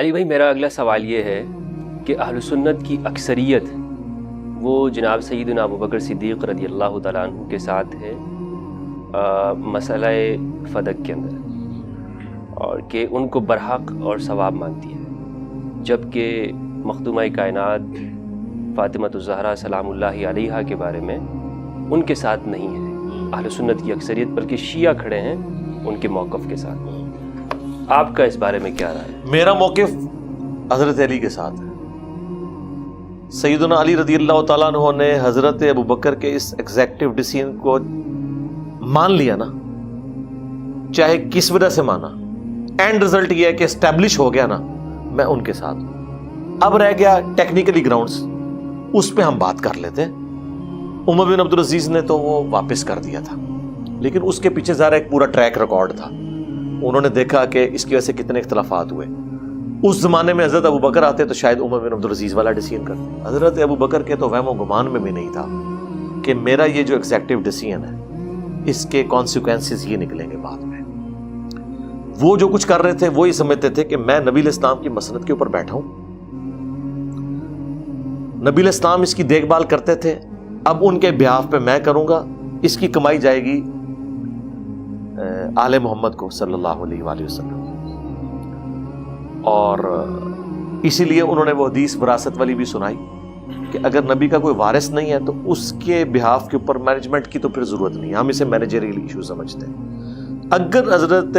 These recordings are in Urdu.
علی بھائی، میرا اگلا سوال یہ ہے کہ اہل سنت کی اکثریت وہ جناب سیدنا ابوبکر صدیق رضی اللہ تعالیٰ عنہ کے ساتھ ہے مسئلہ فدق کے اندر، اور کہ ان کو برحق اور ثواب مانتی ہے، جبکہ مخدومہ کائنات فاطمہ الزہرا سلام اللہ علیہا کے بارے میں ان کے ساتھ نہیں ہے اہل سنت کی اکثریت، بلکہ شیعہ کھڑے ہیں ان کے موقف کے ساتھ۔ آپ کا اس بارے میں کیا رائے ہے؟ میرا موقف حضرت علی کے ساتھ ہے۔ سیدنا علی رضی اللہ تعالیٰ عنہ نے حضرت ابوبکر کے اس ایگزیکٹو ڈیسیژن کو مان لیا نا، چاہے کس وجہ سے مانا، اینڈ رزلٹ یہ ہے کہ اسٹیبلش ہو گیا نا، میں ان کے ساتھ ہوں۔ اب رہ گیا ٹیکنیکلی گراؤنڈز، اس پہ ہم بات کر لیتے ہیں۔ عمر بن عبدالعزیز نے تو وہ واپس کر دیا تھا، لیکن اس کے پیچھے ظاہر ایک پورا ٹریک ریکارڈ تھا۔ انہوں نے دیکھا کہ اس کی وجہ سے کتنے اختلافات ہوئے۔ اس زمانے میں حضرت ابوبکر آتے تو شاید عمر بن عبدالعزیز والا ڈیسیژن کرتے۔ حضرت ابوبکر کے تو وہم و گمان میں بھی نہیں تھا کہ میرا یہ جو ایگزیکٹو ڈیسیژن ہے اس کے کانسیکوینسز یہ نکلیں گے بعد میں۔ وہ جو کچھ کر رہے تھے وہ یہ سمجھتے تھے کہ میں نبی الاسلام کی مسند کے اوپر بیٹھا ہوں، نبی الاسلام اس کی دیکھ بھال کرتے تھے، اب ان کے بیہاف پہ میں کروں گا، اس کی کمائی جائے گی آل محمد کو صلی اللہ علیہ وآلہ وسلم۔ اور اسی لیے انہوں نے وہ حدیث وراثت والی بھی سنائی کہ اگر نبی کا کوئی وارث نہیں ہے تو اس کے بیہاف کے اوپر مینجمنٹ کی تو پھر ضرورت نہیں، ہم اسے مینیجریل ایشو سمجھتے ہیں۔ اگر حضرت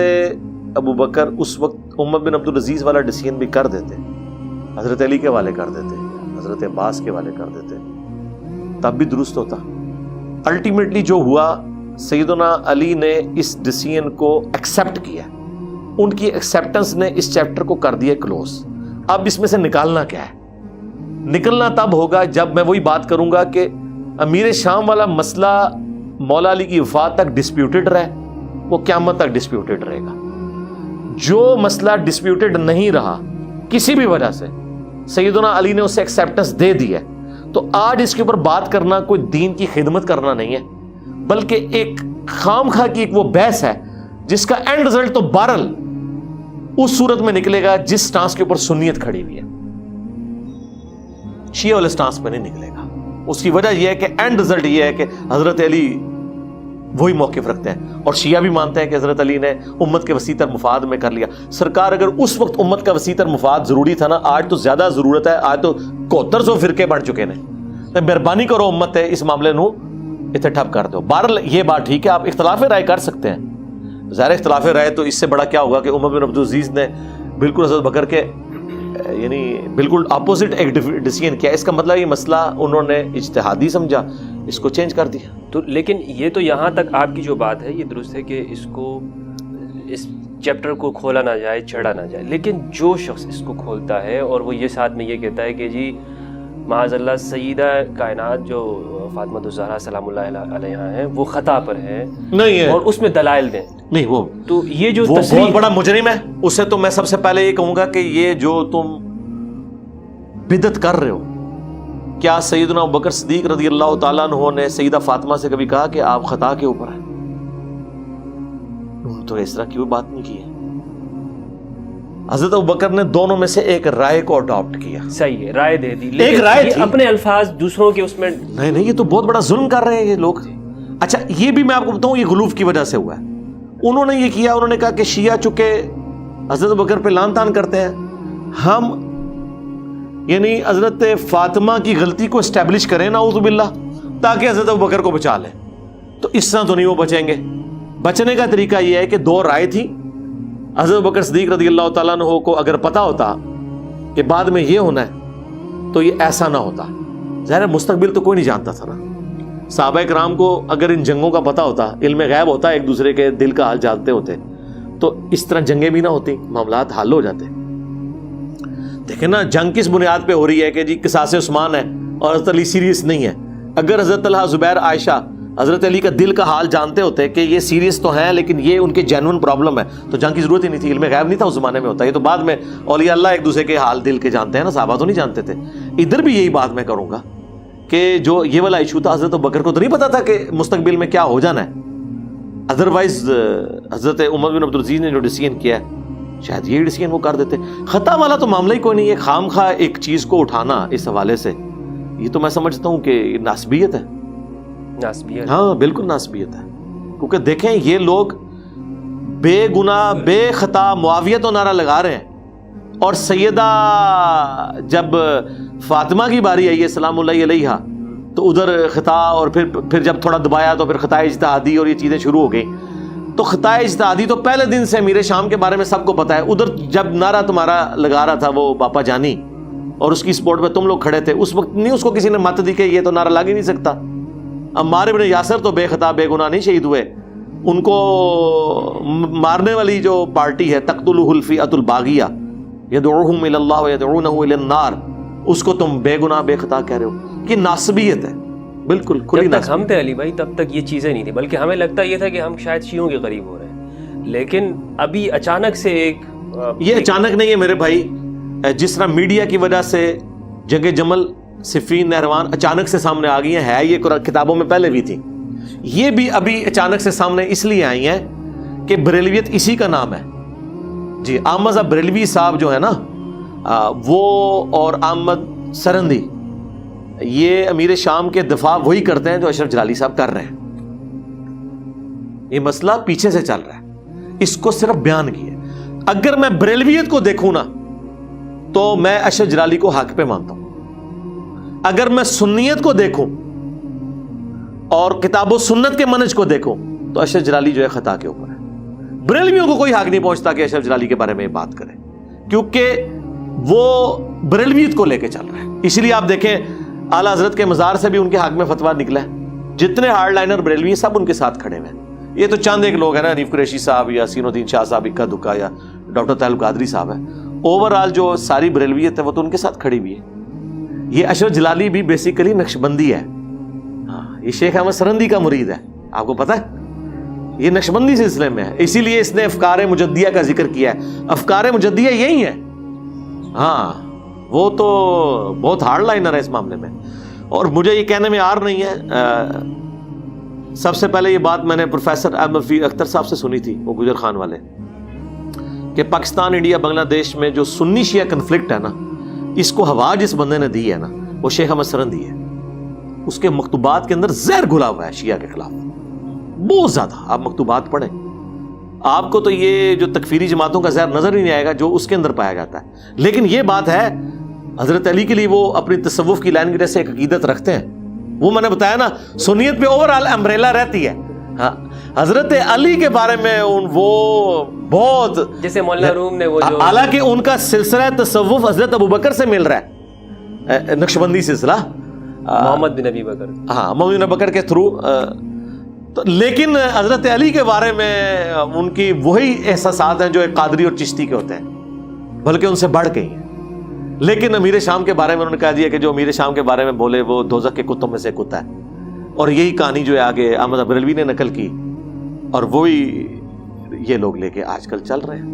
ابوبکر اس وقت عمر بن عبدالعزیز والا ڈیسیژن بھی کر دیتے، حضرت علی کے والے کر دیتے، حضرت عباس کے والے کر دیتے، تب بھی درست ہوتا۔ الٹیمیٹلی جو ہوا، سیدنا علی نے اس ڈیسیژن کو ایکسیپٹ کیا، ان کی ایکسیپٹنس نے اس چیپٹر کو کر دیا کلوز۔ اب اس میں سے نکالنا کیا ہے؟ نکلنا تب ہوگا جب میں وہی بات کروں گا کہ امیر شام والا مسئلہ مولا علی کی وفات تک ڈسپیوٹڈ رہے، وہ قیامت تک ڈسپیوٹڈ رہے گا۔ جو مسئلہ ڈسپیوٹڈ نہیں رہا کسی بھی وجہ سے، سیدنا علی نے اسے ایکسیپٹنس دے دی ہے، تو آج اس کے اوپر بات کرنا کوئی دین کی خدمت کرنا نہیں ہے، بلکہ ایک خام خواہ کی ایک وہ بحث ہے جس کا اینڈ رزلٹ تو بہرحال اس صورت میں نکلے گا جس سٹانس کے اوپر سنیت کھڑی ہوئی ہے، شیعہ والے سٹانس میں نہیں نکلے گا۔ اس کی وجہ یہ ہے کہ اینڈ رزلٹ یہ ہے کہ حضرت علی وہی موقف رکھتے ہیں، اور شیعہ بھی مانتے ہیں کہ حضرت علی نے امت کے وسیع تر مفاد میں کر لیا۔ سرکار اگر اس وقت امت کا وسیع تر مفاد ضروری تھا نا، آج تو زیادہ ضرورت ہے، آج تو 7100 فرقے بن چکے ہیں، مہربانی کرو امت ہے اس معاملے نو اتنے ٹھپ کر دو۔ بہرحال یہ بات ٹھیک ہے، آپ اختلاف رائے کر سکتے ہیں، ظاہر اختلاف رائے تو اس سے بڑا کیا ہوگا کہ عمر بن عبدالعزیز نے بالکل حضرت بکر کے یعنی بالکل اپوزٹ ایک ڈیسیژن کیا۔ اس کا مطلب یہ مسئلہ انہوں نے اجتہادی سمجھا، اس کو چینج کر دیا۔ تو لیکن یہ تو یہاں تک آپ کی جو بات ہے یہ درست ہے کہ اس کو اس چیپٹر کو کھولا نہ جائے، چھڑا نہ جائے، لیکن جو شخص اس کو کھولتا ہے اور وہ یہ ساتھ میں یہ کہتا ہے کہ جی معاذ اللہ سیدہ کائنات جو فاطمہ الزہرا سلام اللہ علیہا ہیں وہ خطا پر ہیں، نہیں ہے، اور اس میں دلائل دیں، نہیں وہ تو یہ جو بہت بڑا مجرم ہے، اس سے تو میں سب سے پہلے یہ کہوں گا کہ یہ جو تم بدعت کر رہے ہو، کیا سیدنا ابوبکر صدیق رضی اللہ تعالیٰ عنہ نے سیدہ فاطمہ سے کبھی کہا کہ آپ خطا کے اوپر ہیں؟ انہوں نے تو اس طرح کی کوئی بات نہیں کی ہے۔ حضرت ابوبکر نے دونوں میں سے ایک رائے کو اڈاپٹ کیا، صحیح ہے، رائے دے دی، ایک رائے تھی، اپنے الفاظ دوسروں کے اس میں نہیں، یہ تو بہت بڑا ظلم کر رہے ہیں یہ لوگ۔ اچھا یہ بھی میں آپ کو بتاؤں، یہ غلوف کی وجہ سے ہوا ہے۔ انہوں نے یہ کیا، انہوں نے کہا کہ شیعہ چونکہ حضرت ابوبکر پہ لعن طعن کرتے ہیں، ہم یعنی حضرت فاطمہ کی غلطی کو اسٹیبلش کریں نعوذ باللہ، تاکہ حضرت ابوبکر کو بچا لیں۔ تو اس طرح تو نہیں وہ بچیں گے۔ بچنے کا طریقہ یہ ہے کہ دو رائے تھی، حضرت ابوبکر صدیق رضی اللہ تعالیٰ عنہ کو اگر پتہ ہوتا کہ بعد میں یہ ہونا ہے تو یہ ایسا نہ ہوتا۔ ظاہر مستقبل تو کوئی نہیں جانتا تھا نا۔ صحابہ کرام کو اگر ان جنگوں کا پتہ ہوتا، علم غیب ہوتا، ایک دوسرے کے دل کا حال جانتے ہوتے، تو اس طرح جنگیں بھی نہ ہوتی، معاملات حل ہو جاتے۔ دیکھیں نا جنگ کس بنیاد پہ ہو رہی ہے کہ جی قصاص عثمان ہے اور حضرت علی سیریس نہیں ہے۔ اگر حضرت طلحہ، زبیر، عائشہ حضرت علی کا دل کا حال جانتے ہوتے کہ یہ سیریس تو ہیں لیکن یہ ان کے جینون پرابلم ہے، تو جنگ کی ضرورت ہی نہیں تھی، علم غیب نہیں تھا اس زمانے میں ہوتا۔ یہ تو بعد میں اولیاء اللہ ایک دوسرے کے حال دل کے جانتے ہیں نا، صحابہ تو نہیں جانتے تھے۔ ادھر بھی یہی بات میں کروں گا کہ جو یہ والا ایشو تھا، حضرت ابوبکر کو تو نہیں پتا تھا کہ مستقبل میں کیا ہو جانا ہے۔ ادروائز حضرت عمر بن عبدالعزیز نے جو ڈیسیژن کیا ہے شاید یہ ڈسیزن وہ کر دیتے. خطا والا تو معاملہ ہی کوئی نہیں ہے. خام خواہ ایک چیز کو اٹھانا اس حوالے سے یہ تو میں سمجھتا ہوں کہ ناسبیت ہے. ناسبیت, ہاں بالکل ناسبیت ہے. کیونکہ دیکھیں یہ لوگ بے گناہ بے خطا معاویہ تو نعرہ لگا رہے ہیں, اور سیدہ جب فاطمہ کی باری آئی ہے سلام اللہ علیہا تو ادھر خطا, اور پھر جب تھوڑا دبایا تو پھر خطا اجتہادی اور یہ چیزیں شروع ہو گئیں. تو خطا اجتہادی تو پہلے دن سے امیر شام کے بارے میں سب کو پتا ہے. ادھر جب نعرہ تمہارا لگا رہا تھا وہ باپا جانی اور اس کی سپورٹ پہ تم لوگ کھڑے تھے, اس وقت نہیں اس کو کسی نے مت دی کہ یہ تو نعرہ لگ ہی نہیں سکتا. عمار ابن یاسر تو بے خطا بے گناہ نہیں شہید ہوئے, ان کو مارنے والی جو پارٹی ہے تقتلہ الفئۃ الباغیہ یدعوہم الی اللہ ویدعونہ الی النار, اس کو تم بے گناہ بے خطا کہہ رہے ہو. یہ ناسبیت ہے, بالکل کھلی جب تک ناسبیت. ہم تھے علی بھائی تب تک یہ چیزیں نہیں تھی, بلکہ ہمیں لگتا یہ تھا کہ ہم شاید شیعوں کے قریب ہو رہے ہیں. لیکن ابھی اچانک سے یہ اچانک نہیں ہے میرے بھائی. جس طرح میڈیا کی وجہ سے جنگ جمل صفین نہروان اچانک سے سامنے آ گئی ہیں, ہے یہ کتابوں میں پہلے بھی تھی, یہ بھی ابھی اچانک سے سامنے اس لیے آئی ہیں کہ بریلویت اسی کا نام ہے. جی احمد بریلوی صاحب جو ہے نا وہ اور احمد سرندی یہ امیر شام کے دفاع وہی کرتے ہیں جو اشرف جلالی صاحب کر رہے ہیں. یہ مسئلہ پیچھے سے چل رہا ہے, اس کو صرف بیان کیا. اگر میں بریلویت کو دیکھوں نا تو میں اشرف جلالی کو حق پہ مانتا ہوں. اگر میں سنیت کو دیکھوں اور کتاب و سنت کے منہج کو دیکھوں تو اشرف جلالی جو ہے خطا کے اوپر ہے. بریلویوں کو کوئی حق نہیں پہنچتا کہ اشرف جلالی کے بارے میں بات کریں, کیونکہ وہ بریلویت کو لے کے چل رہا ہے. اس لیے آپ دیکھیں اعلیٰ حضرت کے مزار سے بھی ان کے حق میں فتویٰ نکلا ہے. جتنے ہارڈ لائنر بریلوی سب ان کے ساتھ کھڑے ہوئے ہیں. یہ تو چند ایک لوگ ہیں نا, حنیف قریشی صاحب یا سین الدین شاہ صاحب اکا دکا یا ڈاکٹر طاہر القادری صاحب ہے. اوورآل جو ساری بریلویت ہے وہ تو ان کے ساتھ کھڑی ہوئی ہے. یہ اشرف جلالی بھی بیسیکلی نقشبندی ہے. یہ شیخ احمد سرندی کا مرید ہے, آپ کو پتہ ہے یہ نقشبندی سلسلے میں ہے. اسی لیے اس نے افکار مجدیہ کا ذکر کیا ہے. افکار مجدیہ یہی ہے. ہاں وہ تو بہت ہارڈ لائنر ہے اس معاملے میں, اور مجھے یہ کہنے میں آر نہیں ہے. سب سے پہلے یہ بات میں نے پروفیسر احمد فی اختر صاحب سے سنی تھی, وہ گجر خان والے, کہ پاکستان انڈیا بنگلہ دیش میں جو سنی شیعہ کنفلکٹ ہے نا, اس کو ہوا جس بندے نے دی ہے نا وہ شیخ احمد سرندی ہے. اس کے مکتوبات کے اندر زہر گھلا ہوا ہے شیعہ کے خلاف بہت زیادہ. آپ مکتوبات پڑھیں, آپ کو تو یہ جو تکفیری جماعتوں کا زہر نظر ہی نہیں آئے گا جو اس کے اندر پایا جاتا ہے. لیکن یہ بات ہے حضرت علی کے لیے وہ اپنی تصوف کی لائن کی وجہ سے ایک عقیدت رکھتے ہیں. وہ میں نے بتایا نا سنیت پہ اوورآل امبریلا رہتی ہے. ہاں حضرت علی کے بارے میں وہ بہت, جیسے مولانا روم نے وہ جو, حالانکہ ان کا سلسلہ تصوف حضرت ابوبکر سے مل رہا ہے, نقشبندی سلسلہ محمد بن ابی بکر, ہاں محمد بن بکر کے تھرو, لیکن حضرت علی کے بارے میں ان کی وہی احساسات ہیں جو ایک قادری اور چشتی کے ہوتے ہیں, بلکہ ان سے بڑھ گئی ہیں. لیکن امیر شام کے بارے میں انہوں نے کہہ دیا کہ جو امیر شام کے بارے میں بولے وہ دوزخ کے کتوں میں سے کتا ہے. اور یہی کہانی جو ہے آگے احمد بریلوی نے نقل کی, اور وہی یہ لوگ لے کے آج کل چل رہے ہیں.